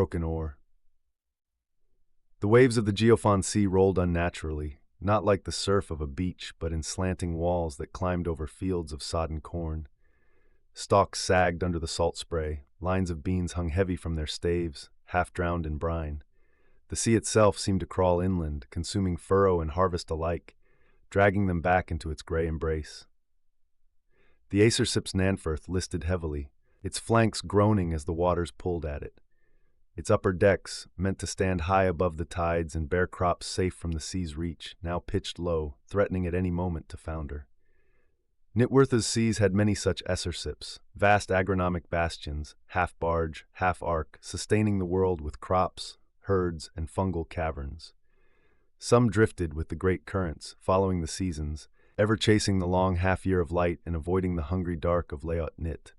Broken Oar. The waves of the Geofon sea rolled unnaturally, not like the surf of a beach, but in slanting walls that climbed over fields of sodden corn. Stalks sagged under the salt spray, lines of beans hung heavy from their staves, half drowned in brine. The sea itself seemed to crawl inland, consuming furrow and harvest alike, dragging them back into its gray embrace. The Acership's Nanfirth listed heavily, its flanks groaning as the waters pulled at it. Its upper decks, meant to stand high above the tides and bear crops safe from the sea's reach, now pitched low, threatening at any moment to founder. Knitworth's seas had many such Acerships, vast agronomic bastions, half barge, half ark, sustaining the world with crops, herds, and fungal caverns. Some drifted with the great currents, following the seasons, ever chasing the long half-year of light and avoiding the hungry dark of Laot Nit.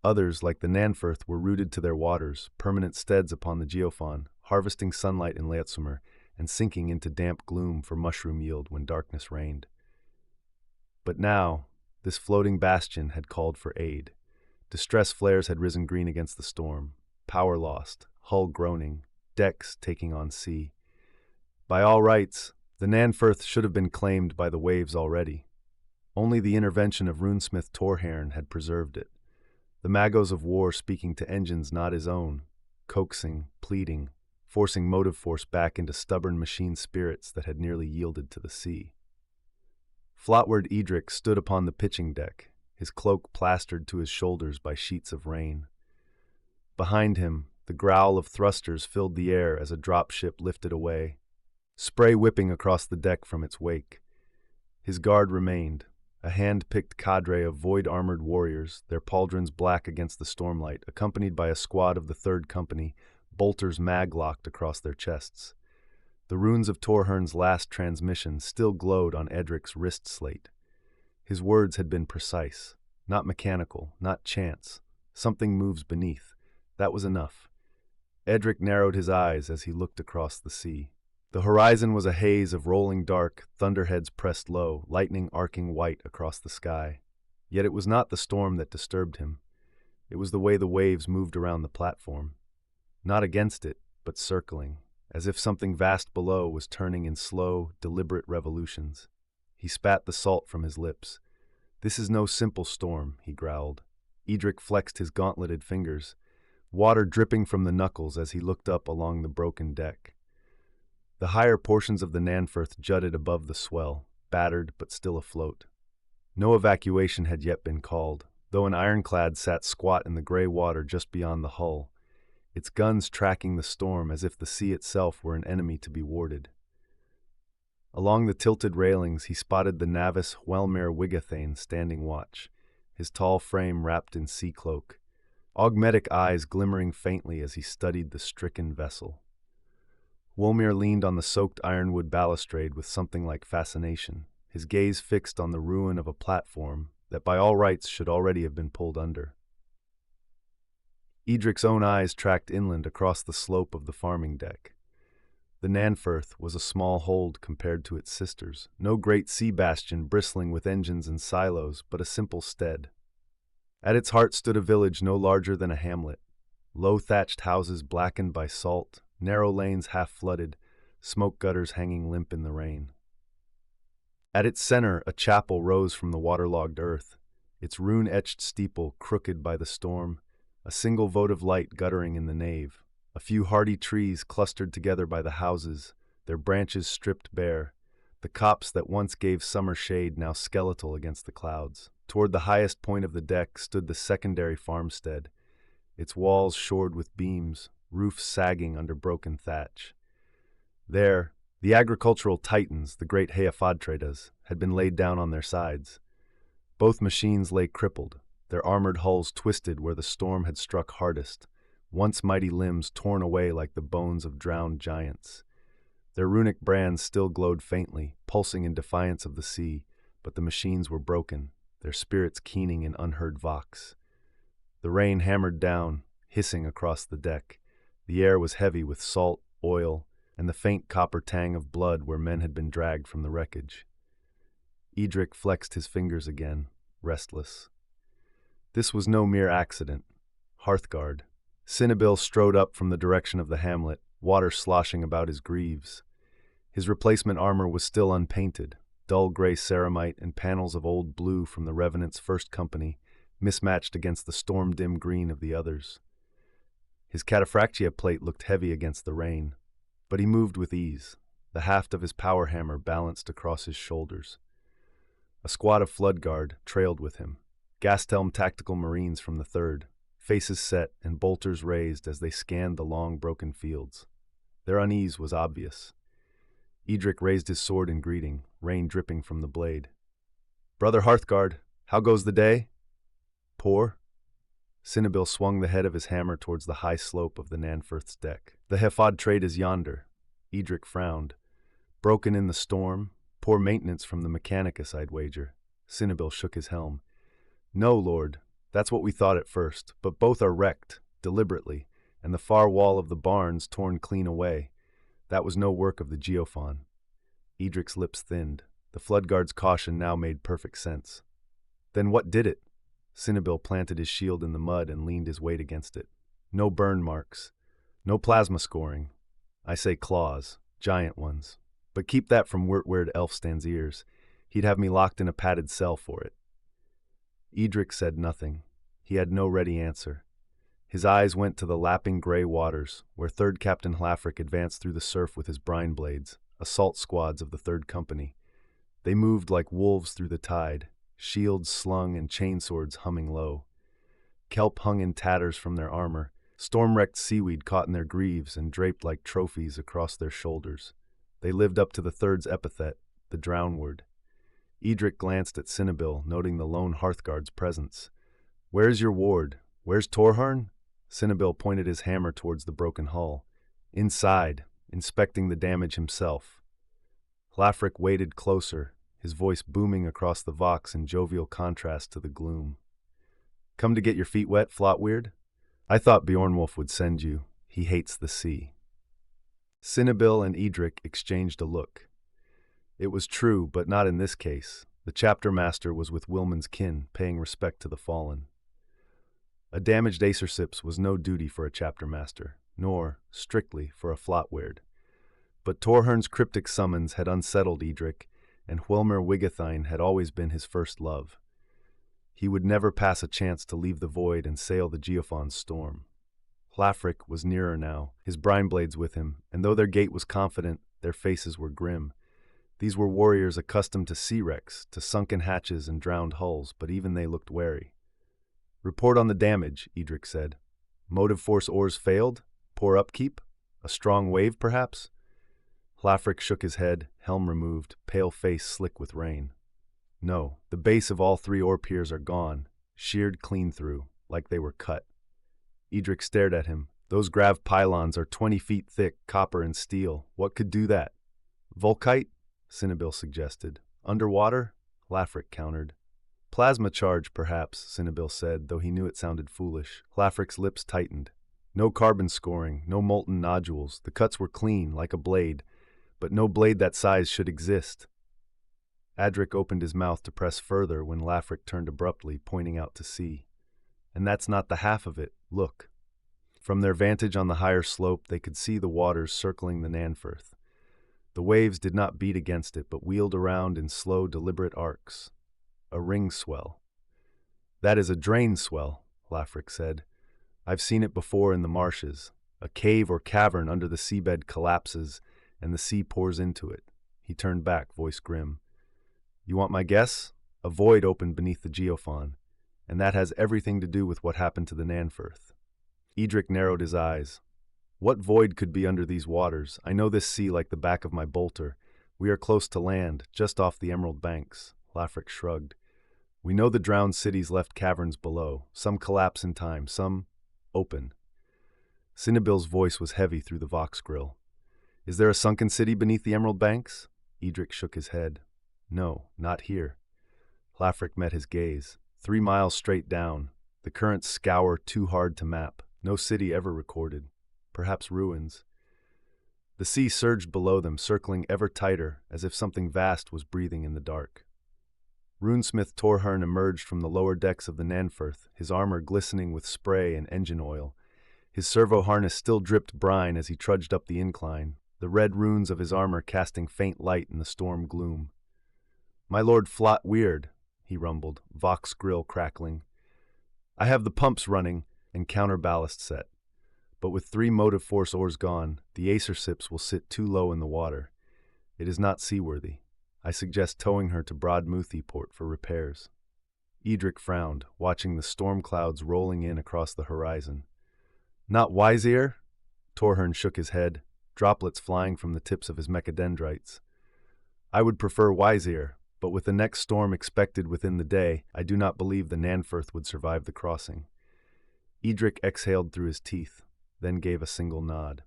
Others, like the Nanfirth, were rooted to their waters, permanent steads upon the Geofon, harvesting sunlight in Leatsummer and sinking into damp gloom for mushroom yield when darkness reigned. But now, this floating bastion had called for aid. Distress flares had risen green against the storm, power lost, hull groaning, decks taking on sea. By all rights, the Nanfirth should have been claimed by the waves already. Only the intervention of runesmith Torhairn had preserved it. The magos of war speaking to engines not his own, coaxing, pleading, forcing motive force back into stubborn machine spirits that had nearly yielded to the sea. Flotward Edric stood upon the pitching deck, his cloak plastered to his shoulders by sheets of rain. Behind him, the growl of thrusters filled the air as a dropship lifted away, spray whipping across the deck from its wake. His guard remained, a hand-picked cadre of void-armored warriors, their pauldrons black against the stormlight, accompanied by a squad of the 3rd Company, bolters mag-locked across their chests. The runes of Torhairn's last transmission still glowed on Edric's wrist slate. His words had been precise, not mechanical, not chance. Something moves beneath. That was enough. Edric narrowed his eyes as he looked across the sea. The horizon was a haze of rolling dark, thunderheads pressed low, lightning arcing white across the sky. Yet it was not the storm that disturbed him. It was the way the waves moved around the platform. Not against it, but circling, as if something vast below was turning in slow, deliberate revolutions. He spat the salt from his lips. "This is no simple storm," he growled. Edric flexed his gauntleted fingers, water dripping from the knuckles as he looked up along the broken deck. The higher portions of the Nanfirth jutted above the swell, battered but still afloat. No evacuation had yet been called, though an ironclad sat squat in the gray water just beyond the hull, its guns tracking the storm as if the sea itself were an enemy to be warded. Along the tilted railings he spotted the Navis Wellmere Wigathane standing watch, his tall frame wrapped in sea cloak, augmetic eyes glimmering faintly as he studied the stricken vessel. Wellmere leaned on the soaked ironwood balustrade with something like fascination, his gaze fixed on the ruin of a platform that by all rights should already have been pulled under. Edric's own eyes tracked inland across the slope of the farming deck. The Nanfirth was a small hold compared to its sisters, no great sea bastion bristling with engines and silos, but a simple stead. At its heart stood a village no larger than a hamlet, low thatched houses blackened by salt, narrow lanes half flooded, smoke gutters hanging limp in the rain. At its center, a chapel rose from the waterlogged earth, its rune-etched steeple crooked by the storm, a single votive light guttering in the nave, a few hardy trees clustered together by the houses, their branches stripped bare, the copse that once gave summer shade now skeletal against the clouds. Toward the highest point of the deck stood the secondary farmstead, its walls shored with beams, roofs sagging under broken thatch. There, the agricultural titans, the great Heafadtredas, had been laid down on their sides. Both machines lay crippled, their armored hulls twisted where the storm had struck hardest, once mighty limbs torn away like the bones of drowned giants. Their runic brands still glowed faintly, pulsing in defiance of the sea, but the machines were broken, their spirits keening in unheard vox. The rain hammered down, hissing across the deck. The air was heavy with salt, oil, and the faint copper tang of blood where men had been dragged from the wreckage. Edric flexed his fingers again, restless. This was no mere accident. Hearthguard, Cinnabil strode up from the direction of the hamlet, water sloshing about his greaves. His replacement armor was still unpainted, dull gray ceramite and panels of old blue from the Revenants' first company, mismatched against the storm-dim green of the others. His cataphractia plate looked heavy against the rain, but he moved with ease, the haft of his power hammer balanced across his shoulders. A squad of Flood Guard trailed with him, Gastelm tactical marines from the 3rd, faces set and bolters raised as they scanned the long, broken fields. Their unease was obvious. Edric raised his sword in greeting, rain dripping from the blade. "Brother Hearthguard, how goes the day?" "Poor." Cinnabil swung the head of his hammer towards the high slope of the Nanfirth's deck. "The Heffod trade is yonder." Edric frowned. "Broken in the storm? Poor maintenance from the Mechanicus, I'd wager." Cinnabil shook his helm. "No, Lord. That's what we thought at first, but both are wrecked, deliberately, and the far wall of the barns torn clean away. That was no work of the Geofon." Edric's lips thinned. The Floodguard's caution now made perfect sense. "Then what did it?" Cinnabil planted his shield in the mud and leaned his weight against it. "No burn marks. No plasma scoring. I say claws, giant ones. But keep that from Wyrtweird Elfstan's ears. He'd have me locked in a padded cell for it." Edric said nothing. He had no ready answer. His eyes went to the lapping gray waters, where 3rd Captain Hlafric advanced through the surf with his brine blades, assault squads of the 3rd Company. They moved like wolves through the tide, shields slung and chainswords humming low. Kelp hung in tatters from their armor, storm-wrecked seaweed caught in their greaves and draped like trophies across their shoulders. They lived up to the 3rd's epithet, the drownward. Edric glanced at Cinnabil, noting the lone Hearthguard's presence. "Where's your ward? Where's Torharn?" Cinnabil pointed his hammer towards the broken hull. "Inside, inspecting the damage himself." Hlafric waded closer, his voice booming across the Vox in jovial contrast to the gloom. "Come to get your feet wet, Flotweird? I thought Beornwulf would send you. He hates the sea." Cinnabil and Edric exchanged a look. It was true, but not in this case. The chapter master was with Wilman's kin, paying respect to the fallen. A damaged Acersips was no duty for a chapter master, nor, strictly, for a Flotweird. But Torhern's cryptic summons had unsettled Edric, and Whelmer Wigathine had always been his first love. He would never pass a chance to leave the void and sail the Geofon's storm. Hlafric was nearer now, his brine blades with him, and though their gait was confident, their faces were grim. These were warriors accustomed to sea wrecks, to sunken hatches and drowned hulls, but even they looked wary. "Report on the damage," Edric said. "Motive force oars failed? Poor upkeep? A strong wave, perhaps?" Hlafric shook his head, helm removed, pale face slick with rain. "No, the base of all 3 oar piers are gone, sheared clean through, like they were cut." Edric stared at him. "Those grav pylons are 20 feet thick, copper and steel. What could do that?" "Volkite?" Cinnabil suggested. "Underwater?" Hlafric countered. "Plasma charge, perhaps," Cinnabil said, though he knew it sounded foolish. Hlafric's lips tightened. "No carbon scoring, no molten nodules. The cuts were clean, like a blade, but no blade that size should exist." Adric opened his mouth to press further when Hlafric turned abruptly, pointing out to sea. "And that's not the half of it. Look." From their vantage on the higher slope, they could see the waters circling the Nanfirth. The waves did not beat against it, but wheeled around in slow, deliberate arcs. A ring swell. "That is a drain swell," Hlafric said. "I've seen it before in the marshes. A cave or cavern under the seabed collapses, and the sea pours into it." He turned back, voice grim. "You want my guess? A void opened beneath the Geofon, and that has everything to do with what happened to the Nanfirth." Edric narrowed his eyes. "What void could be under these waters? I know this sea like the back of my bolter. We are close to land, just off the emerald banks." Hlafric shrugged. "We know the drowned cities left caverns below. Some collapse in time, some open." Cinnabil's voice was heavy through the Vox grill. "Is there a sunken city beneath the emerald banks?" Edric shook his head. "No, not here." Hlafric met his gaze. 3 miles straight down. The currents scour too hard to map. No city ever recorded. Perhaps ruins. The sea surged below them, circling ever tighter, as if something vast was breathing in the dark. Runesmith Torhern emerged from the lower decks of the Nanfirth, his armor glistening with spray and engine oil. His servo harness still dripped brine as he trudged up the incline, the red runes of his armor casting faint light in the storm gloom. "My lord Flot Weird," he rumbled, Vox grill crackling. "I have the pumps running and counterballast set. But with 3 motive force oars gone, the Acer ships will sit too low in the water. It is not seaworthy. I suggest towing her to Broadmouthie port for repairs." Edric frowned, watching the storm clouds rolling in across the horizon. "Not Wisear?" Torhern shook his head, droplets flying from the tips of his mechadendrites. "I would prefer Wisear, but with the next storm expected within the day, I do not believe the Nanfirth would survive the crossing." Edric exhaled through his teeth, then gave a single nod.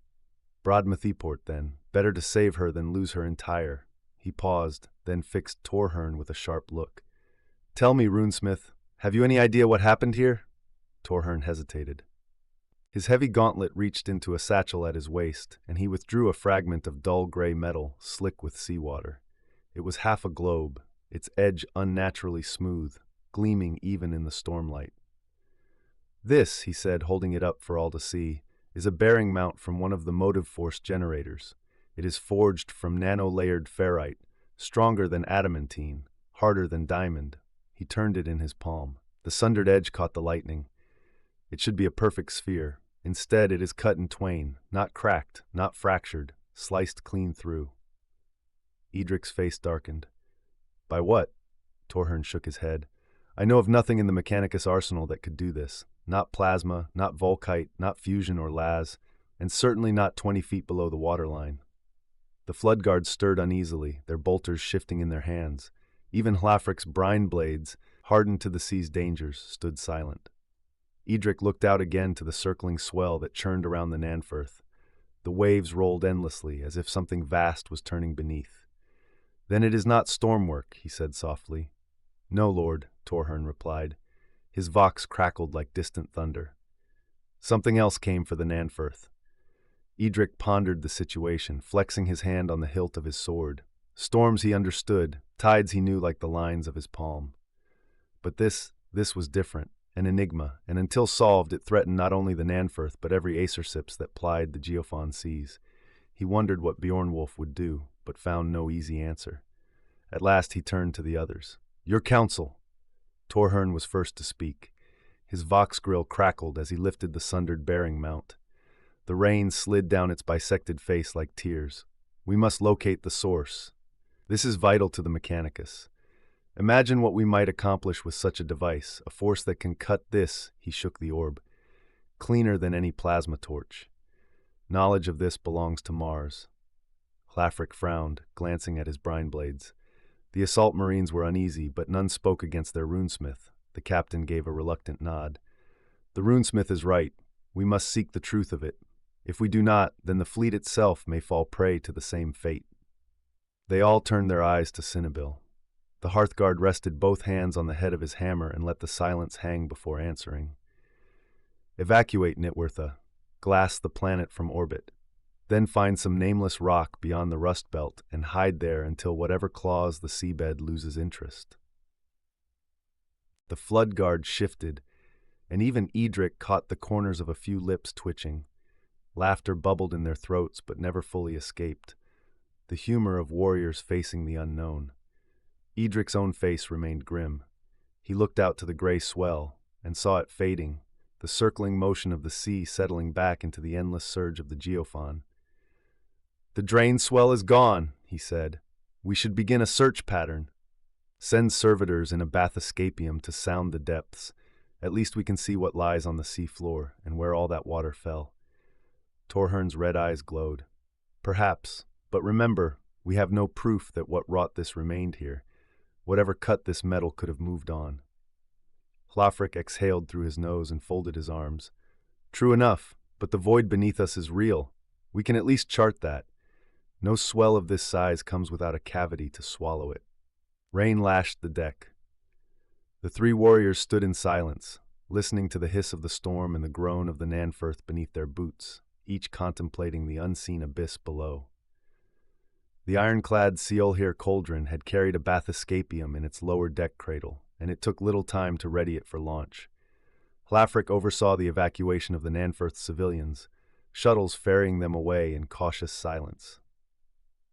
"Broadmouthie, then. Better to save her than lose her entire." He paused, then fixed Torhern with a sharp look. "Tell me, runesmith, have you any idea what happened here?" Torhern hesitated. His heavy gauntlet reached into a satchel at his waist, and he withdrew a fragment of dull gray metal, slick with seawater. It was half a globe, its edge unnaturally smooth, gleaming even in the stormlight. "This," he said, holding it up for all to see, "is a bearing mount from one of the motive force generators. It is forged from nano-layered ferrite, stronger than adamantine, harder than diamond." He turned it in his palm. The sundered edge caught the lightning. "It should be a perfect sphere. Instead, it is cut in twain, not cracked, not fractured, sliced clean through." Edric's face darkened. "By what?" Torhern shook his head. "I know of nothing in the Mechanicus arsenal that could do this. Not plasma, not volkite, not fusion or las, and certainly not 20 feet below the waterline." The flood guards stirred uneasily, their bolters shifting in their hands. Even Hlafric's brine blades, hardened to the sea's dangers, stood silent. Edric looked out again to the circling swell that churned around the Nanfirth. The waves rolled endlessly, as if something vast was turning beneath. "Then it is not storm work," he said softly. "No, lord," Torhern replied. His vox crackled like distant thunder. "Something else came for the Nanfirth." Edric pondered the situation, flexing his hand on the hilt of his sword. Storms he understood, tides he knew like the lines of his palm. But this was different, an enigma, and until solved it threatened not only the Nanfirth but every Acersips that plied the Geofon seas. He wondered what Bjornwolf would do, but found no easy answer. At last he turned to the others. "Your counsel." Torhern was first to speak. His vox grill crackled as he lifted the sundered bearing mount. The rain slid down its bisected face like tears. "We must locate the source. This is vital to the Mechanicus. Imagine what we might accomplish with such a device, a force that can cut this," he shook the orb, "cleaner than any plasma torch. Knowledge of this belongs to Mars." Hlafric frowned, glancing at his brine blades. The assault marines were uneasy, but none spoke against their runesmith. The captain gave a reluctant nod. "The runesmith is right. We must seek the truth of it. If we do not, then the fleet itself may fall prey to the same fate." They all turned their eyes to Cinnabil. The Hearthguard rested both hands on the head of his hammer and let the silence hang before answering. "Evacuate Nitwirtha. Glass the planet from orbit. Then find some nameless rock beyond the rust belt and hide there until whatever claws the seabed loses interest." The flood guard shifted, and even Edric caught the corners of a few lips twitching. Laughter bubbled in their throats but never fully escaped, the humor of warriors facing the unknown. Edric's own face remained grim. He looked out to the gray swell and saw it fading, the circling motion of the sea settling back into the endless surge of the Geofon. "The drain swell is gone," he said. "We should begin a search pattern. Send servitors in a bathyscapium to sound the depths. At least we can see what lies on the sea floor and where all that water fell." Torhern's red eyes glowed. "Perhaps, but remember, we have no proof that what wrought this remained here. Whatever cut this metal could have moved on." Hlafric exhaled through his nose and folded his arms. "True enough, but the void beneath us is real. We can at least chart that. No swell of this size comes without a cavity to swallow it." Rain lashed the deck. The 3 warriors stood in silence, listening to the hiss of the storm and the groan of the Nanfirth beneath their boots, each contemplating the unseen abyss below. The ironclad Seolhir cauldron had carried a bathyscapium in its lower deck cradle, and it took little time to ready it for launch. Hlafric oversaw the evacuation of the Nanfirth civilians, shuttles ferrying them away in cautious silence.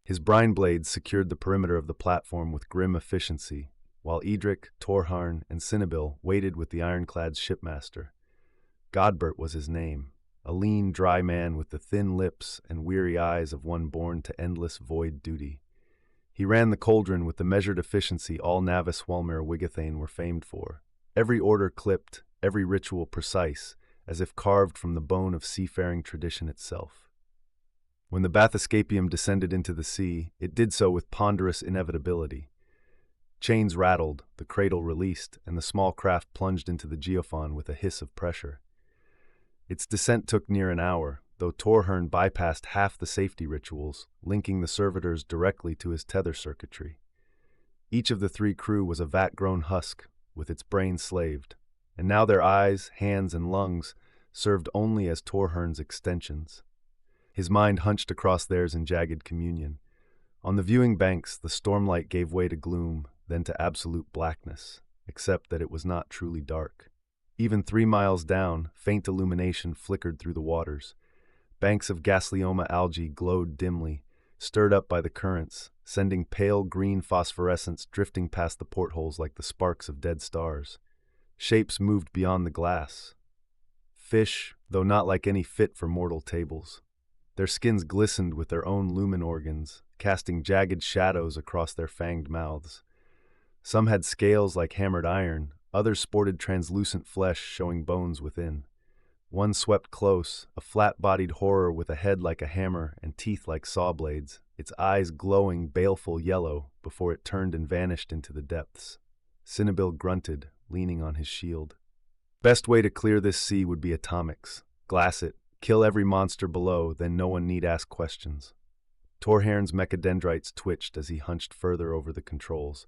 His brine blades secured the perimeter of the platform with grim efficiency, while Edric, Torharn, and Cinnabil waited with the ironclad's shipmaster. Godbert was his name, a lean, dry man with the thin lips and weary eyes of one born to endless void duty. He ran the cauldron with the measured efficiency all Navis Walmer Wigathane were famed for, every order clipped, every ritual precise, as if carved from the bone of seafaring tradition itself. When the Bathyscapium descended into the sea, it did so with ponderous inevitability. Chains rattled, the cradle released, and the small craft plunged into the Geofon with a hiss of pressure. Its descent took near an hour, though Torhern bypassed half the safety rituals, linking the servitors directly to his tether circuitry. Each of the three crew was a vat-grown husk, with its brain slaved, and now their eyes, hands, and lungs served only as Torhern's extensions. His mind hunched across theirs in jagged communion. On the viewing banks, the stormlight gave way to gloom, then to absolute blackness, except that it was not truly dark. Even 3 miles down, faint illumination flickered through the waters. Banks of Gaslioma algae glowed dimly, stirred up by the currents, sending pale green phosphorescence drifting past the portholes like the sparks of dead stars. Shapes moved beyond the glass. Fish, though not like any fit for mortal tables. Their skins glistened with their own lumen organs, casting jagged shadows across their fanged mouths. Some had scales like hammered iron, others sported translucent flesh showing bones within. One swept close, a flat-bodied horror with a head like a hammer and teeth like saw blades, its eyes glowing baleful yellow before it turned and vanished into the depths. Cinnabil grunted, leaning on his shield. Best way to clear this sea would be atomics. Glass it, kill every monster below, then no one need ask questions. Torhairn's mechadendrites twitched as he hunched further over the controls.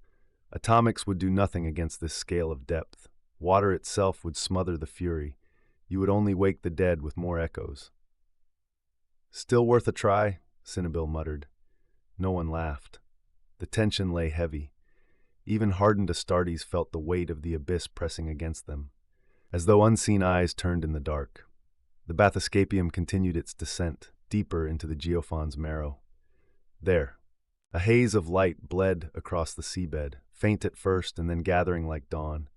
Atomics would do nothing against this scale of depth. Water itself would smother the fury. You would only wake the dead with more echoes. Still worth a try, Cinnabil muttered. No one laughed. The tension lay heavy. Even hardened Astartes felt the weight of the abyss pressing against them, as though unseen eyes turned in the dark. The Bathyscapium continued its descent, deeper into the Geofon's marrow. There. A haze of light bled across the seabed, faint at first and then gathering like dawn.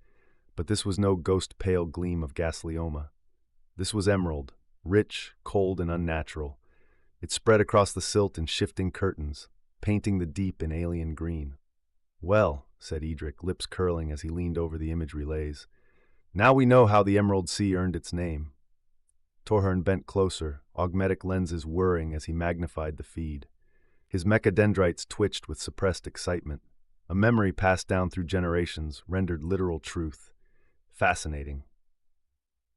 But this was no ghost-pale gleam of Gaslioma. This was emerald, rich, cold, and unnatural. It spread across the silt in shifting curtains, painting the deep in alien green. "Well," said Edric, lips curling as he leaned over the image relays. "Now we know how the Emerald Sea earned its name." Torhern bent closer, augmetic lenses whirring as he magnified the feed. His mechadendrites twitched with suppressed excitement. A memory passed down through generations, rendered literal truth. Fascinating.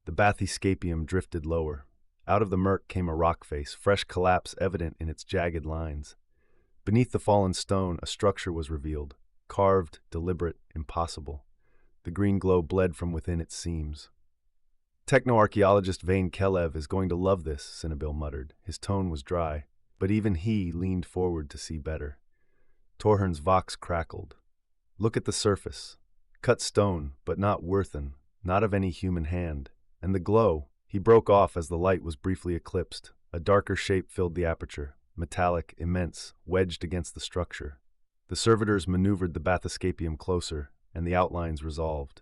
The Bathyscapium drifted lower. Out of the murk came a rock face, fresh collapse evident in its jagged lines. Beneath the fallen stone, a structure was revealed. Carved, deliberate, impossible. The green glow bled from within its seams. Techno-archaeologist Vane Kelev is going to love this, Cinnabil muttered. His tone was dry, but even he leaned forward to see better. Torhern's vox crackled. Look at the surface. Cut stone, but not Wirthen, not of any human hand. And the glow, he broke off as the light was briefly eclipsed. A darker shape filled the aperture, metallic, immense, wedged against the structure. The servitors maneuvered the Bathyscapium closer, and the outlines resolved.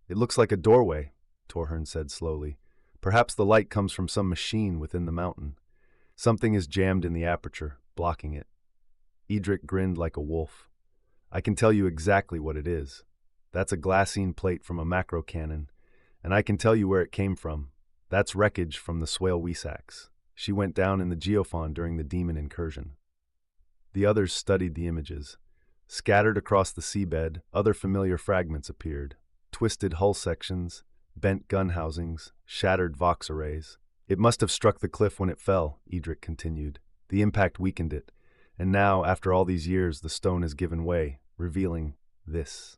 "It looks like a doorway," Torhern said slowly. "Perhaps the light comes from some machine within the mountain. Something is jammed in the aperture, blocking it." Edric grinned like a wolf. "I can tell you exactly what it is. That's a glassine plate from a macro cannon, and I can tell you where it came from. That's wreckage from the Swale Wesax. She went down in the Geofon during the demon incursion." The others studied the images. Scattered across the seabed, other familiar fragments appeared. Twisted hull sections, bent gun housings, shattered vox arrays. "It must have struck the cliff when it fell," Edric continued. "The impact weakened it. And now, after all these years, the stone has given way, revealing this."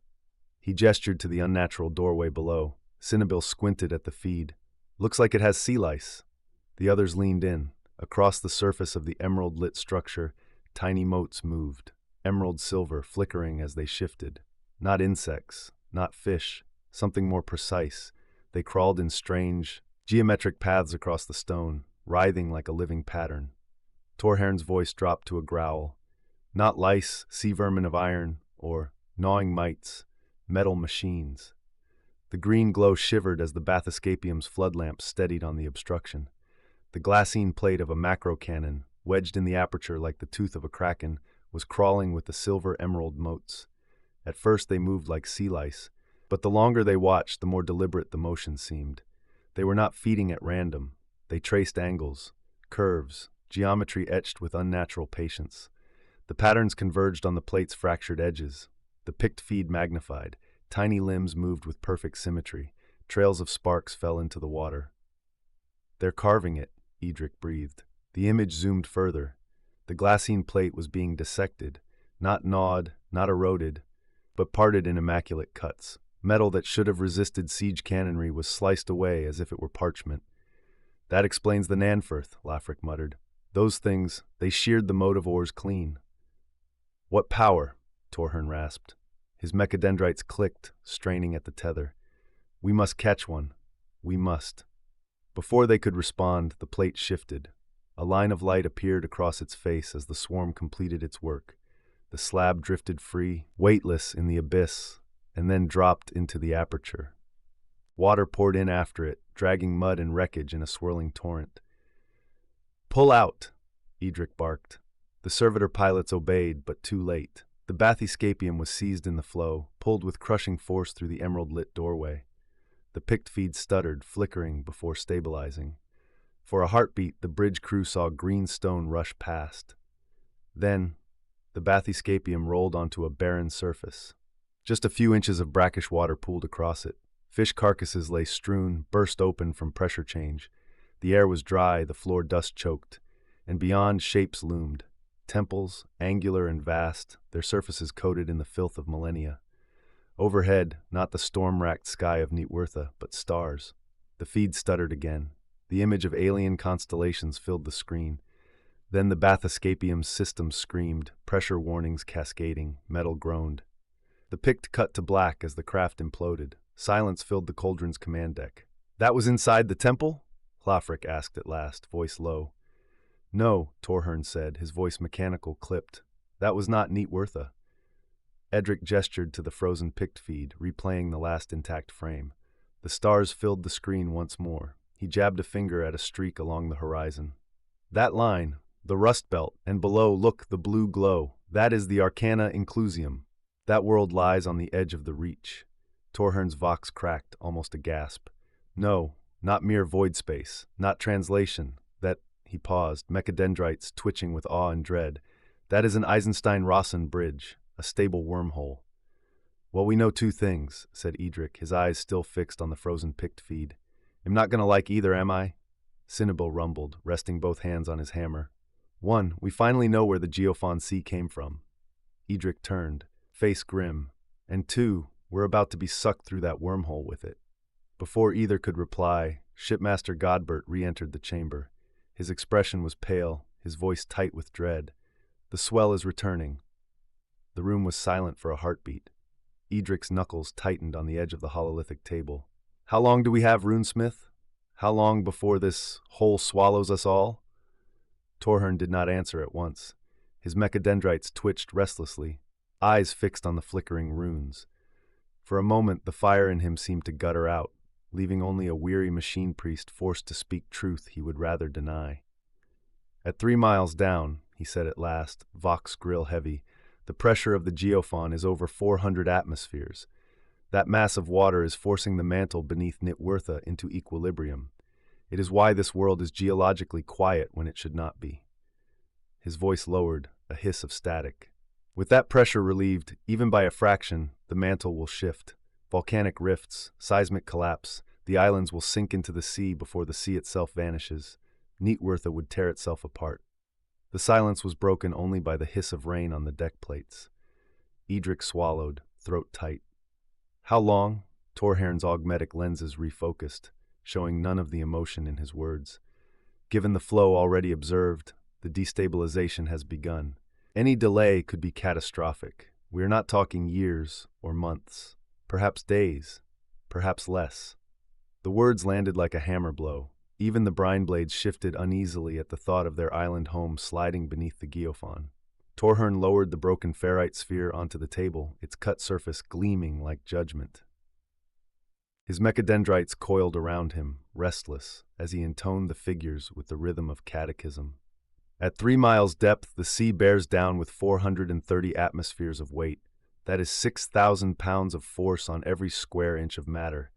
He gestured to the unnatural doorway below. Cinnabil squinted at the feed. "Looks like it has sea lice." The others leaned in. Across the surface of the emerald-lit structure, tiny motes moved, emerald silver flickering as they shifted. Not insects, not fish, something more precise, They crawled in strange, geometric paths across the stone, writhing like a living pattern. Torhern's voice dropped to a growl. Not lice, sea vermin of iron, or gnawing mites, metal machines. The green glow shivered as the bathyscapium's flood lamp steadied on the obstruction. The glassine plate of a macro cannon, wedged in the aperture like the tooth of a kraken, was crawling with the silver emerald motes. At first they moved like sea lice, but the longer they watched, the more deliberate the motion seemed. They were not feeding at random. They traced angles, curves, geometry etched with unnatural patience. The patterns converged on the plate's fractured edges. The picked feed magnified. Tiny limbs moved with perfect symmetry. Trails of sparks fell into the water. "They're carving it," Edric breathed. The image zoomed further. The glassine plate was being dissected, not gnawed, not eroded, but parted in immaculate cuts. Metal that should have resisted siege cannonry was sliced away as if it were parchment. "That explains the Nanfirth," Lafric muttered. "Those things, they sheared the motive ores clean." "What power?" Torhern rasped. His mechadendrites clicked, straining at the tether. "We must catch one. We must." Before they could respond, the plate shifted. A line of light appeared across its face as the swarm completed its work. The slab drifted free, weightless in the abyss, and then dropped into the aperture. Water poured in after it, dragging mud and wreckage in a swirling torrent. "Pull out!" Edric barked. The servitor pilots obeyed, but too late. The bathyscapium was seized in the flow, pulled with crushing force through the emerald-lit doorway. The picked feed stuttered, flickering before stabilizing. For a heartbeat, the bridge crew saw green stone rush past. Then, the bathyscapium rolled onto a barren surface. Just a few inches of brackish water pooled across it. Fish carcasses lay strewn, burst open from pressure change. The air was dry, the floor dust-choked, and beyond shapes loomed. Temples, angular and vast, their surfaces coated in the filth of millennia. Overhead, not the storm-racked sky of Neatwertha, but stars. The feed stuttered again. The image of alien constellations filled the screen. Then the bathyscapium's system screamed, pressure warnings cascading, metal groaned. The picked cut to black as the craft imploded. Silence filled the cauldron's command deck. "That was inside the temple?" Hlafric asked at last, voice low. "No," Torhern said, his voice mechanical, clipped. "That was not Neatwertha." Edric gestured to the frozen picked feed, replaying the last intact frame. The stars filled the screen once more. He jabbed a finger at a streak along the horizon. "That line, the rust belt, and below, look, the blue glow. That is the Arcana Inclusium. That world lies on the edge of the reach." Torhern's vox cracked, almost a gasp. "No, not mere void space, not translation. He paused, mechadendrites twitching with awe and dread. "That is an Eisenstein-Rossen bridge, a stable wormhole." "Well, we know two things," said Edric, his eyes still fixed on the frozen picked feed. "I'm not going to like either, am I?" Cinnabo rumbled, resting both hands on his hammer. "One, we finally know where the Geofon sea came from." Edric turned, face grim. "And two, we're about to be sucked through that wormhole with it." Before either could reply, Shipmaster Godbert re-entered the chamber. His expression was pale, his voice tight with dread. "The swell is returning." The room was silent for a heartbeat. Edric's knuckles tightened on the edge of the hololithic table. "How long do we have, Runesmith? How long before this hole swallows us all?" Torhern did not answer at once. His mechadendrites twitched restlessly, eyes fixed on the flickering runes. For a moment, the fire in him seemed to gutter out, leaving only a weary machine priest forced to speak truth he would rather deny. "At 3 miles down," he said at last, vox grill heavy, "the pressure of the Geofon is over 400 atmospheres. That mass of water is forcing the mantle beneath Neatwertha into equilibrium. It is why this world is geologically quiet when it should not be." His voice lowered, a hiss of static. "With that pressure relieved, even by a fraction, the mantle will shift. Volcanic rifts, seismic collapse, the islands will sink into the sea before the sea itself vanishes. Neatwertha would tear itself apart." The silence was broken only by the hiss of rain on the deck plates. Edric swallowed, throat tight. "How long?" Torhern's augmetic lenses refocused, showing none of the emotion in his words. "Given the flow already observed, the destabilization has begun. Any delay could be catastrophic. We are not talking years or months. Perhaps days, perhaps less." The words landed like a hammer blow. Even the brine blades shifted uneasily at the thought of their island home sliding beneath the Geofon. Torhern lowered the broken ferrite sphere onto the table, its cut surface gleaming like judgment. His mechadendrites coiled around him, restless, as he intoned the figures with the rhythm of catechism. At 3 miles depth, the sea bears down with 430 atmospheres of weight. That is 6,000 pounds of force on every square inch of matter.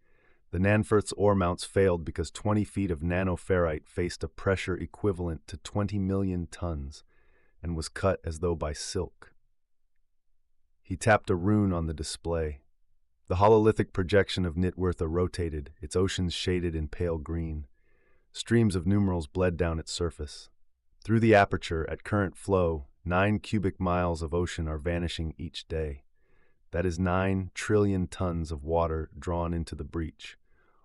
The Nanferth's ore mounts failed because 20 feet of nanoferrite faced a pressure equivalent to 20 million tons and was cut as though by silk. He tapped a rune on the display. The hololithic projection of Nitwirtha rotated, its oceans shaded in pale green. Streams of numerals bled down its surface. Through the aperture, at current flow, 9 cubic miles of ocean are vanishing each day. That is 9 trillion tons of water drawn into the breach.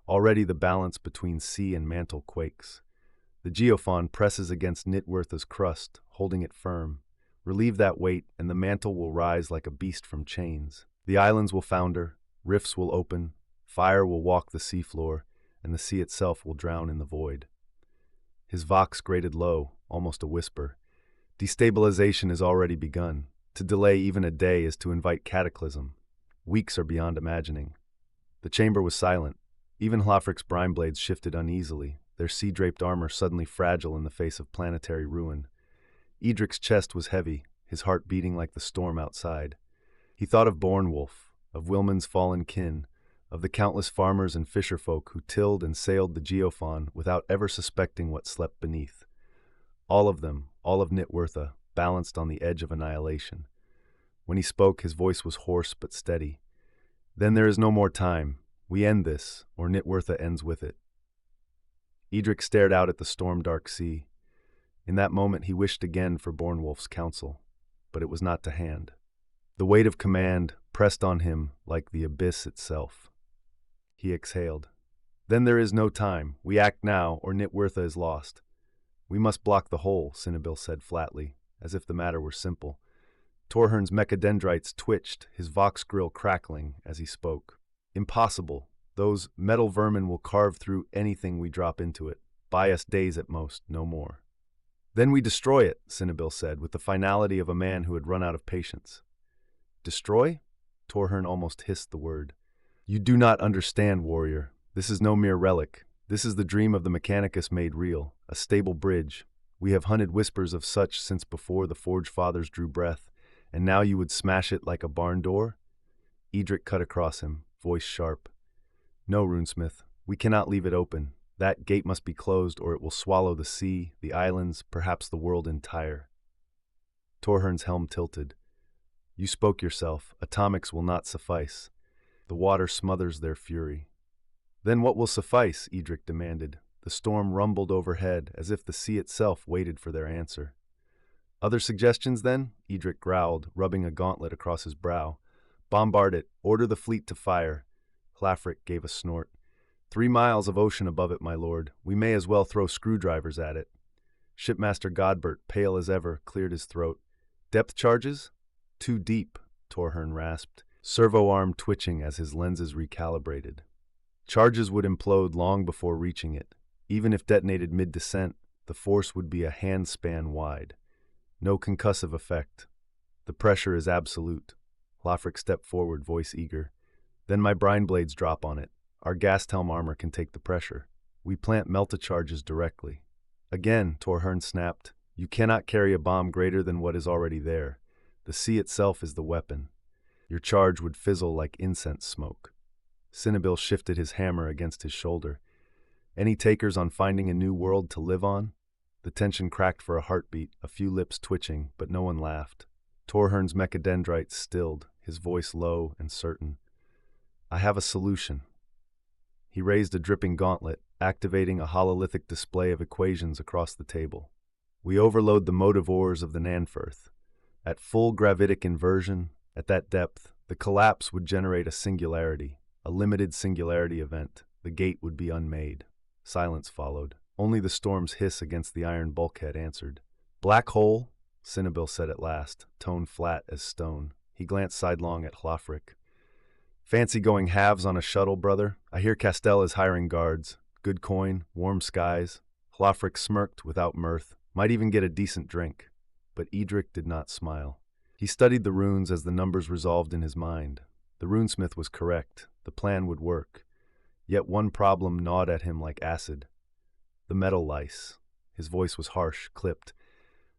Already the balance between sea and mantle quakes. The Geofon presses against Nitwirtha's crust, holding it firm. Relieve that weight, and the mantle will rise like a beast from chains. The islands will founder, rifts will open, fire will walk the seafloor, and the sea itself will drown in the void. His vox grated low, almost a whisper. Destabilization is already begun. To delay even a day is to invite cataclysm. Weeks are beyond imagining. The chamber was silent. Even Hlafric's brine blades shifted uneasily, their sea-draped armor suddenly fragile in the face of planetary ruin. Edric's chest was heavy, his heart beating like the storm outside. He thought of Bornwolf, of Wilman's fallen kin, of the countless farmers and fisherfolk who tilled and sailed the Geofon without ever suspecting what slept beneath. All of them, all of Nitwirtha, balanced on the edge of annihilation. When he spoke, his voice was hoarse but steady. Then there is no more time. We end this, or Nitwirtha ends with it. Edric stared out at the storm-dark sea. In that moment he wished again for Bornwolf's counsel, but it was not to hand. The weight of command pressed on him like the abyss itself. He exhaled. Then there is no time. We act now, or Nitwirtha is lost. We must block the hole, Cinnabil said flatly, as if the matter were simple. Torhern's mechadendrites twitched, his vox grill crackling as he spoke. Impossible. Those metal vermin will carve through anything we drop into it. Buy us days at most, no more. Then we destroy it, Cinnabil said, with the finality of a man who had run out of patience. Destroy? Torhern almost hissed the word. You do not understand, warrior. This is no mere relic. This is the dream of the Mechanicus made real, a stable bridge. We have hunted whispers of such since before the Forge Fathers drew breath, and now you would smash it like a barn door? Edric cut across him, voice sharp. No, runesmith, we cannot leave it open. That gate must be closed, or it will swallow the sea, the islands, perhaps the world entire. Torhern's helm tilted. You spoke yourself. Atomics will not suffice. The water smothers their fury. Then what will suffice? Edric demanded. The storm rumbled overhead, as if the sea itself waited for their answer. Other suggestions, then? Edric growled, rubbing a gauntlet across his brow. Bombard it. Order the fleet to fire. Hlafric gave a snort. 3 miles of ocean above it, my lord. We may as well throw screwdrivers at it. Shipmaster Godbert, pale as ever, cleared his throat. Depth charges? Too deep, Torhern rasped, servo arm twitching as his lenses recalibrated. Charges would implode long before reaching it. Even if detonated mid-descent, the force would be a handspan wide. No concussive effect. The pressure is absolute. Hlafric stepped forward, voice eager. Then my brine blades drop on it. Our gas-helm armor can take the pressure. We plant melta-charges directly. Again, Torhern snapped. You cannot carry a bomb greater than what is already there. The sea itself is the weapon. Your charge would fizzle like incense smoke. Cinnabil shifted his hammer against his shoulder. Any takers on finding a new world to live on? The tension cracked for a heartbeat, a few lips twitching, but no one laughed. Torhern's mechadendrites stilled, his voice low and certain. I have a solution. He raised a dripping gauntlet, activating a hololithic display of equations across the table. We overload the motive ores of the Nanferth. At full gravitic inversion, at that depth, the collapse would generate a singularity, a limited singularity event. The gate would be unmade. Silence followed. Only the storm's hiss against the iron bulkhead answered. Black hole? Cinnabil said at last, tone flat as stone. He glanced sidelong at Hlafric. Fancy going halves on a shuttle, brother? I hear Castell is hiring guards. Good coin, warm skies. Hlafric smirked without mirth. Might even get a decent drink. But Edric did not smile. He studied the runes as the numbers resolved in his mind. The runesmith was correct. The plan would work. Yet one problem gnawed at him like acid. The metal lice. His voice was harsh, clipped.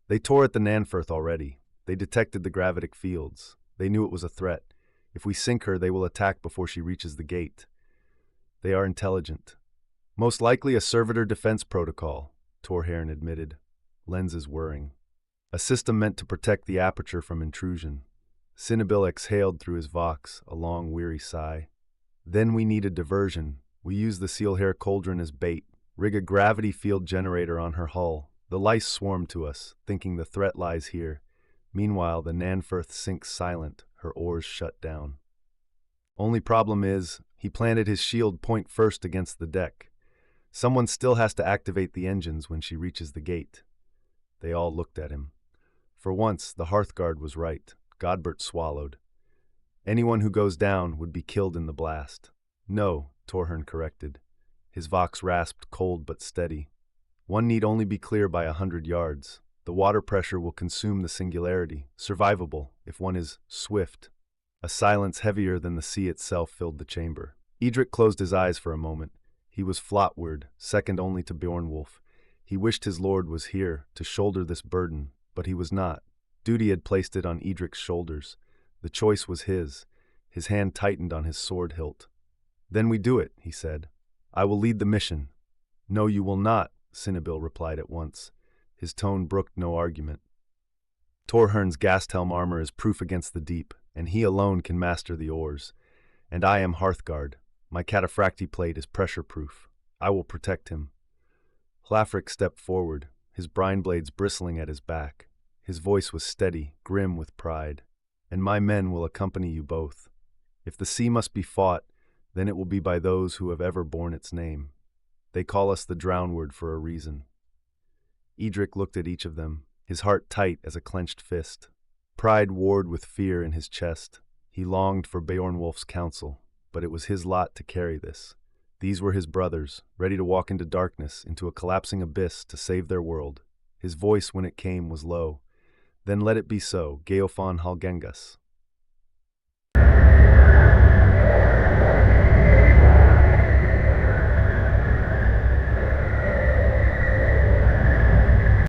They tore at the Nanfirth already. They detected the gravitic fields. They knew it was a threat. If we sink her, they will attack before she reaches the gate. They are intelligent. Most likely a servitor defense protocol, Torhairn admitted, lenses whirring. A system meant to protect the aperture from intrusion. Cinnabil exhaled through his vox, a long, weary sigh. Then we need a diversion. We use the sealhair cauldron as bait. Rig a gravity field generator on her hull. The lice swarm to us, thinking the threat lies here. Meanwhile, the Nanfirth sinks silent, her oars shut down. Only problem is, he planted his shield point first against the deck. Someone still has to activate the engines when she reaches the gate. They all looked at him. For once, the Hearthguard was right. Godbert swallowed. Anyone who goes down would be killed in the blast. No, Torhairn corrected. His vox rasped, cold but steady. One need only be clear by 100 yards. The water pressure will consume the singularity, survivable if one is swift. A silence heavier than the sea itself filled the chamber. Edric closed his eyes for a moment. He was Flotward, second only to Beornwulf. He wished his lord was here to shoulder this burden, but he was not. Duty had placed it on Edric's shoulders. The choice was his. His hand tightened on his sword hilt. Then we do it, he said. I will lead the mission. No, you will not, Cinnabil replied at once. His tone brooked no argument. Torhairn's Gasthelm armor is proof against the deep, and he alone can master the oars. And I am Hearthguard. My cataphracti plate is pressure-proof. I will protect him. Hlafric stepped forward, his brine blades bristling at his back. His voice was steady, grim with pride. And my men will accompany you both. If the sea must be fought, then it will be by those who have ever borne its name. They call us the Drownward for a reason. Edric looked at each of them, his heart tight as a clenched fist. Pride warred with fear in his chest. He longed for Beornwulf's counsel, but it was his lot to carry this. These were his brothers, ready to walk into darkness, into a collapsing abyss to save their world. His voice, when it came, was low. Then let it be so, Geofon Hālgengas.